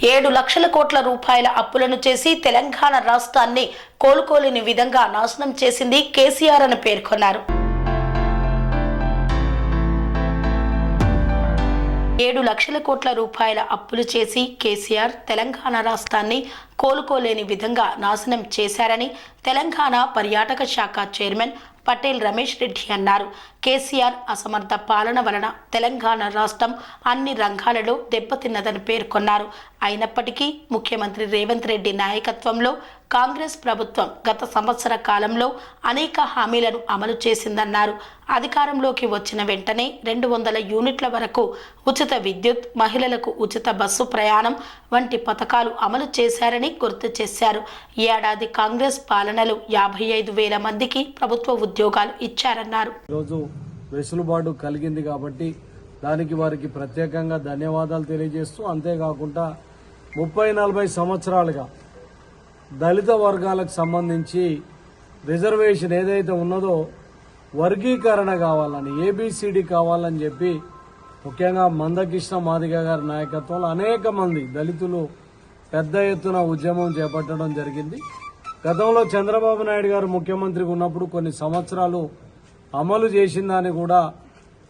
7 లక్షల కోట్ల రూపాయల అప్పులను చేసి తెలంగాణ రాష్ట్రాన్ని కోలుకోలేని విధంగా నాశనం చేసింది కేసీఆర్ అని పేర్కొన్నారు. 7 లక్షల కోట్ల రూపాయల అప్పులు చేసి కేసీఆర్ తెలంగాణ రాష్ట్రాన్ని కోలుకోలేని విధంగా నాశనం చేశారని తెలంగాణ పర్యాటక శాఖ చైర్మన్ పటేల్ రమేష్ రెడ్డి అన్నారు. కేసీఆర్ అసమర్థ పాలన వలన తెలంగాణ రాష్ట్రం అన్ని రంగాలలో దెబ్బతిన్నదని పేర్కొన్నారు. అయినప్పటికీ ముఖ్యమంత్రి రేవంత్ రెడ్డి నాయకత్వంలో కాంగ్రెస్ ప్రభుత్వం గత సంవత్సర కాలంలో అనేక హామీలను అమలు చేసిందన్నారు. అధికారంలోకి వచ్చిన వెంటనే 200 యూనిట్ల వరకు ఉచిత విద్యుత్, మహిళలకు ఉచిత బస్సు ప్రయాణం వంటి పథకాలు అమలు చేశారని గుర్తు చేశారు. ఏడాది కాంగ్రెస్ పాలనలో 55,000 మందికి ప్రభుత్వ ఉద్యోగాలు ఇచ్చారన్నారు. ఈరోజు వెసులుబాటు కలిగింది కాబట్టి దానికి వారికి ప్రత్యేకంగా ధన్యవాదాలు తెలియజేస్తూ, అంతేకాకుండా 30-40 సంవత్సరాలుగా దళిత వర్గాలకు సంబంధించి రిజర్వేషన్ ఏదైతే ఉన్నదో వర్గీకరణ కావాలని, ఏబిసిడి కావాలని చెప్పి ముఖ్యంగా మందకృష్ణ మాదిగ గారి నాయకత్వంలో అనేక మంది దళితులు పెద్ద ఎత్తున ఉద్యమం చేపట్టడం జరిగింది. గతంలో చంద్రబాబు నాయుడు గారు ముఖ్యమంత్రిగా ఉన్నప్పుడు కొన్ని సంవత్సరాలు అమలు చేసిన దాన్ని కూడా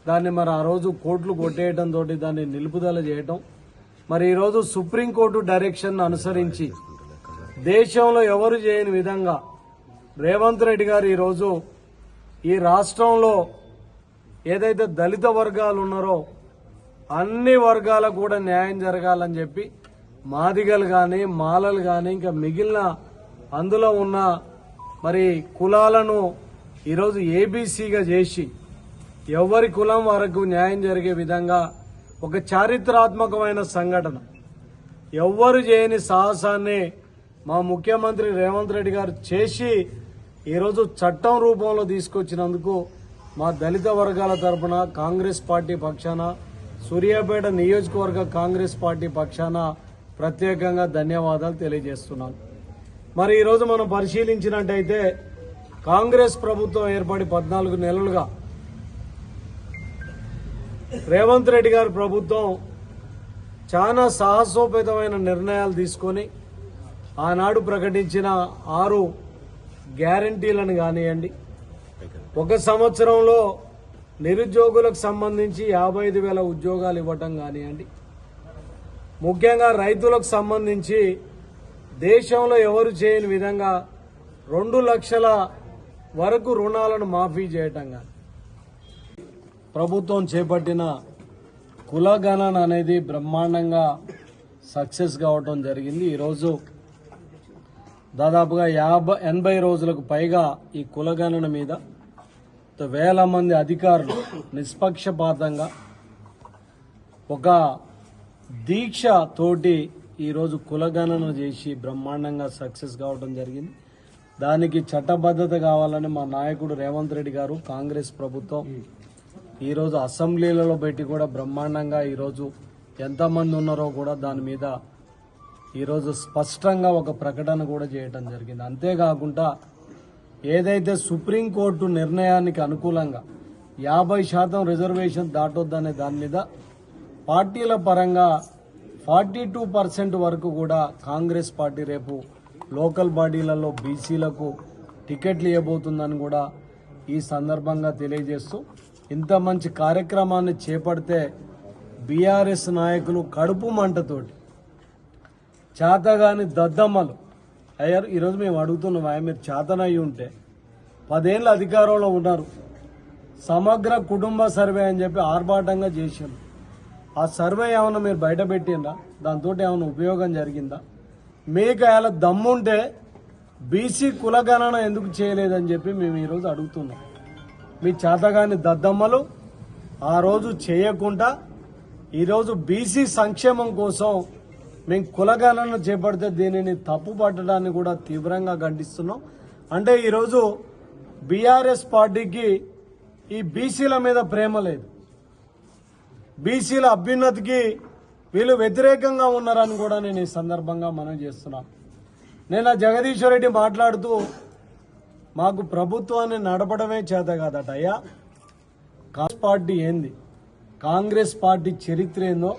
దాన్ని మరి ఆ రోజు కోర్టులు కొట్టేయడంతో దాన్ని నిలుపుదల చేయటం, మరి ఈరోజు సుప్రీంకోర్టు డైరెక్షన్ అనుసరించి దేశంలో ఎవరు చేయని విధంగా రేవంత్ రెడ్డి గారు ఈరోజు ఈ రాష్ట్రంలో ఏదైతే దళిత వర్గాలు ఉన్నారో అన్ని వర్గాలకు కూడా న్యాయం జరగాలని చెప్పి మాదిగలు కానీ, మాలలు కానీ, ఇంకా మిగిలిన అందులో ఉన్న మరి కులాలను ఈరోజు ఏబీసీగా చేసి ఎవరి కులం వరకు న్యాయం జరిగే విధంగా ఒక చారిత్రాత్మకమైన సంఘటన, ఎవ్వరు చేయని సాహసాన్ని మా ముఖ్యమంత్రి రేవంత్ రెడ్డి గారు చేసి ఈరోజు చట్టం రూపంలో తీసుకొచ్చినందుకు మా దళిత వర్గాల తరఫున కాంగ్రెస్ పార్టీ పక్షాన, సూర్యాపేట నియోజకవర్గ కాంగ్రెస్ పార్టీ పక్షాన ప్రత్యేకంగా ధన్యవాదాలు తెలియజేస్తున్నాను. మరి ఈరోజు మనం పరిశీలించినట్టయితే కాంగ్రెస్ ప్రభుత్వం ఏర్పడి 14 నెలలుగా రేవంత్ రెడ్డి గారి ప్రభుత్వం చాలా సాహసోపేతమైన నిర్ణయాలు తీసుకొని ఆనాడు ప్రకటించిన 6 గ్యారంటీలను కానివ్వండి, ఒక సంవత్సరంలో నిరుద్యోగులకు సంబంధించి 55,000 ఉద్యోగాలు ఇవ్వటం కానివ్వండి, ముఖ్యంగా రైతులకు సంబంధించి దేశంలో ఎవరు చేయని విధంగా 2 లక్షల వరకు రుణాలను మాఫీ చేయటం కానీ, ప్రభుత్వం చేపట్టిన కులగణన అనేది బ్రహ్మాండంగా సక్సెస్ కావటం జరిగింది. ఈరోజు దాదాపుగా 80 రోజులకు పైగా ఈ కులగణన మీద వేల మంది అధికారులు నిష్పక్షపాతంగా ఒక దీక్ష తోటి ఈరోజు కులగణన చేసి బ్రహ్మాండంగా సక్సెస్ కావడం జరిగింది. దానికి చట్టబద్ధత కావాలని మా నాయకుడు రేవంత్ రెడ్డి గారు, కాంగ్రెస్ ప్రభుత్వం ఈరోజు అసెంబ్లీలలో పెట్టి కూడా బ్రహ్మాండంగా ఈరోజు ఎంతమంది ఉన్నారో కూడా దాని మీద ఈరోజు స్పష్టంగా ఒక ప్రకటన కూడా చేయడం జరిగింది. అంతేకాకుండా ఏదైతే సుప్రీంకోర్టు నిర్ణయానికి అనుకూలంగా 50% రిజర్వేషన్ దాటొద్దనే దాని మీద పార్టీల పరంగా 42% వరకు కూడా కాంగ్రెస్ పార్టీ రేపు లోకల్ బాడీలలో బీసీలకు టికెట్లు ఇవ్వబోతుందని కూడా ఈ సందర్భంగా తెలియజేస్తూ, ఇంత మంచి కార్యక్రమాన్ని చేపడితే బీఆర్ఎస్ నాయకులు కడుపు మంటతోటి చేతగాని దద్దమ్మలు అయ్యారు. ఈరోజు మేము అడుగుతున్నాం, మీరు చేతనయ్యి ఉంటే 10 ఏళ్ళ అధికారంలో ఉన్నారు, సమగ్ర కుటుంబ సర్వే అని చెప్పి ఆర్భాటంగా చేశారు. ఆ సర్వే ఏమైనా మీరు బయట పెట్టిందా? దాంతో ఏమైనా ఉపయోగం జరిగిందా? మీకు అలా దమ్ముంటే బీసీ కులగణన ఎందుకు చేయలేదని చెప్పి మేము ఈరోజు అడుగుతున్నాం. మీ చేతగాని దద్దమ్మలు ఆ రోజు చేయకుండా ఈరోజు బీసీ సంక్షేమం కోసం మేము కులగణన చేపడితే దీనిని తప్పు పట్టడాన్ని కూడా తీవ్రంగా ఖండిస్తున్నాం. అంటే ఈరోజు బీఆర్ఎస్ పార్టీకి ఈ బీసీల మీద ప్రేమ లేదు, బీసీల అభ్యున్నతికి వీళ్ళు వ్యతిరేకంగా ఉన్నారని కూడా నేను ఈ సందర్భంగా మనం చేస్తున్నాను. నేను జగదీశ్వర్ రెడ్డి మాట్లాడుతూ మాకు ప్రభుత్వాన్ని నడపడమే చేత కాదట. అయ్యా, కాంగ్రెస్ పార్టీ ఏంది, కాంగ్రెస్ పార్టీ చరిత్ర ఏందో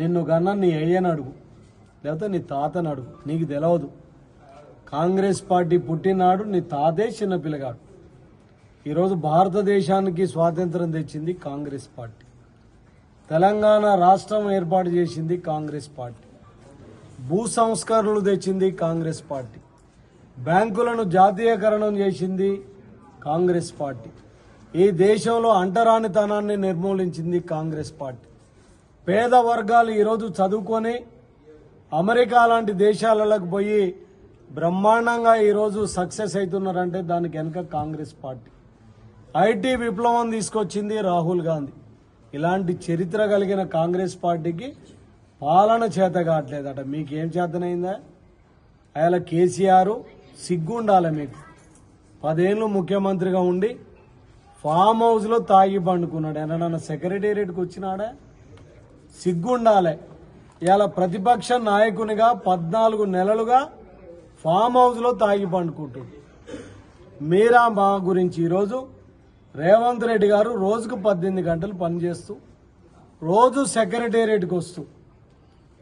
నిన్ను గన్న నీ అయ్యని అడుగు. లేకపోతే నీ తాతని అడుగు, నీకు తెలియదు. కాంగ్రెస్ పార్టీ పుట్టినాడు నీ తాతే చిన్నపిల్లగాడు. ఈరోజు భారతదేశానికి స్వాతంత్రం తెచ్చింది కాంగ్రెస్ పార్టీ. తెలంగాణ రాష్ట్రం ఏర్పాటు చేసింది కాంగ్రెస్ పార్టీ. భూ సంస్కరణలు తెచ్చింది కాంగ్రెస్ పార్టీ. బ్యాంకులను జాతీయకరణం చేసింది కాంగ్రెస్ పార్టీ. ఈ దేశంలో అంటరానితనాన్ని నిర్మూలించింది కాంగ్రెస్ పార్టీ. పేద వర్గాలు ఈరోజు చదువుకొని అమెరికా లాంటి దేశాలకు పోయి బ్రహ్మాండంగా ఈరోజు సక్సెస్ అవుతున్నారంటే దానికి వెనుక కాంగ్రెస్ పార్టీ. ఐటీ విప్లవం తీసుకొచ్చింది రాహుల్ గాంధీ. ఇలాంటి చరిత్ర కలిగిన కాంగ్రెస్ పార్టీకి పాలన చేత కావట్లేదట. మీకేం చేతనైందా? అలా కేసీఆర్ సిగ్గుండాలి మీకు. 10 ఏళ్ళు ముఖ్యమంత్రిగా ఉండి ఫామ్ హౌస్లో తాగి పండుకున్నాడు. ఏమన్నా సెక్రటేరియట్కి వచ్చినాడా? సిగ్గుండాలి. ఇలా ప్రతిపక్ష నాయకునిగా 14 నెలలుగా ఫామ్ హౌస్లో తాగి పండుకుంటుంది. మీరా మా గురించి ఈరోజు రేవంత్ రెడ్డి గారు రోజుకు 18 గంటలు పనిచేస్తూ రోజు సెక్రటేరియట్కి వస్తూ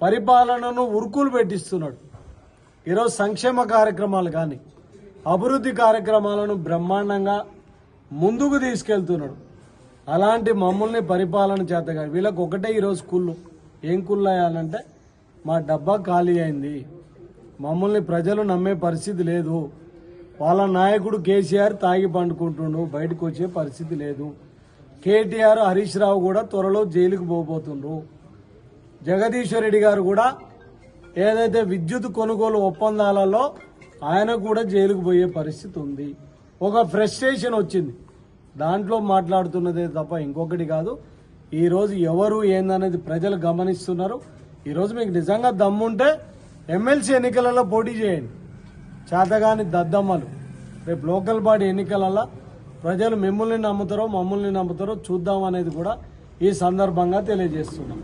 పరిపాలనను ఉరుకులు పెట్టిస్తున్నాడు. ఈరోజు సంక్షేమ కార్యక్రమాలు కానీ అభివృద్ధి కార్యక్రమాలను బ్రహ్మాండంగా ముందుకు తీసుకెళ్తున్నాడు. అలాంటి మమ్మల్ని పరిపాలన చేతగా వీళ్ళకి ఒకటే ఈరోజు కుళ్ళు. ఏం కుళ్ళు అయ్యాలంటే మా డబ్బా ఖాళీ అయింది, మమ్మల్ని ప్రజలు నమ్మే పరిస్థితి లేదు, వాళ్ళ నాయకుడు కేసీఆర్ తాగి పండుకుంటుండు, బయటకు వచ్చే పరిస్థితి లేదు, కేటీఆర్ హరీష్ రావు కూడా త్వరలో జైలుకు పోబోతుండ్రు, జగదీశ్వర్ రెడ్డి గారు కూడా ఏదైతే విద్యుత్ కొనుగోలు ఒప్పందాలలో ఆయన కూడా జైలుకు పోయే పరిస్థితి ఉంది. ఒక ఫ్రస్ట్రేషన్ వచ్చింది. దాంట్లో మాట్లాడుతున్నదే తప్ప ఇంకొకటి కాదు. ఈరోజు ఎవరు ఏందనేది ప్రజలు గమనిస్తున్నారు. ఈరోజు మీకు నిజంగా దమ్ముంటే ఎమ్మెల్సీ ఎన్నికలలో పోటీ చేయండి. చేతగాని దద్దమ్మలు రేపు లోకల్ బాడీ ఎన్నికలలో ప్రజలు మిమ్మల్ని నమ్ముతారో మమ్మల్ని నమ్ముతారో చూద్దాం అనేది కూడా ఈ సందర్భంగా తెలియజేస్తున్నాం.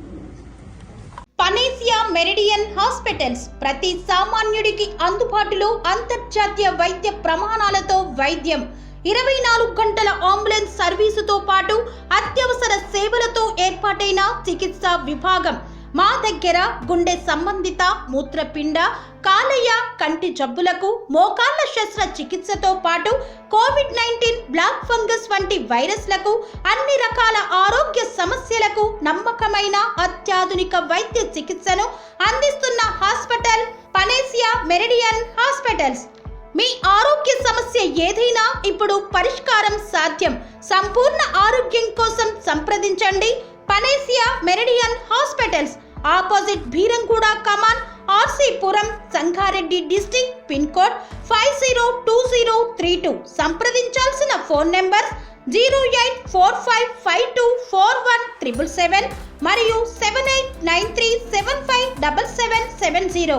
పనేసియా మెరిడియన్ హాస్పిటల్స్ ప్రతి సామాన్యుడికి అందుబాటులో అంతర్జాతీయ వైద్య ప్రమాణాలతో వైద్యం, 24 గంటల అంబులెన్స్ సర్వీసుతో పాటు అత్యవసర సేవలతో ఏర్పాటైన చికిత్సా విభాగం. మా దగ్గర గుండె సంబంధిత, మూత్రపిండ, కాలేయ, కంటి జబ్బులకు, మోకాళ్ల శస్త్ర చికిత్సతో పాటు కోవిడ్-19, బ్లాక్ ఫంగస్ వంటి వైరస్లకు, అన్ని రకాల ఆరోగ్య సమస్యలకు నమ్మకమైన అత్యాధునిక వైద్య చికిత్సను అందిస్తున్న హాస్పిటల్ పనేసియా మెరిడియన్ హాస్పిటల్స్. మీ ఆరోగ్య సమస్య ఏదైనా ఇప్పుడు పరిష్కారం సాధ్యం. సంపూర్ణ ఆరోగ్యం కోసం సంప్రదించండి Panacea Meridian hospitals, opposite Bheeramguda Kaman, RC Puram, Sangareddy district, pin code 502032. సంప్రదించాల్సిన ఫోన్ నెంబర్ 0845524177 మరియు 7893757770.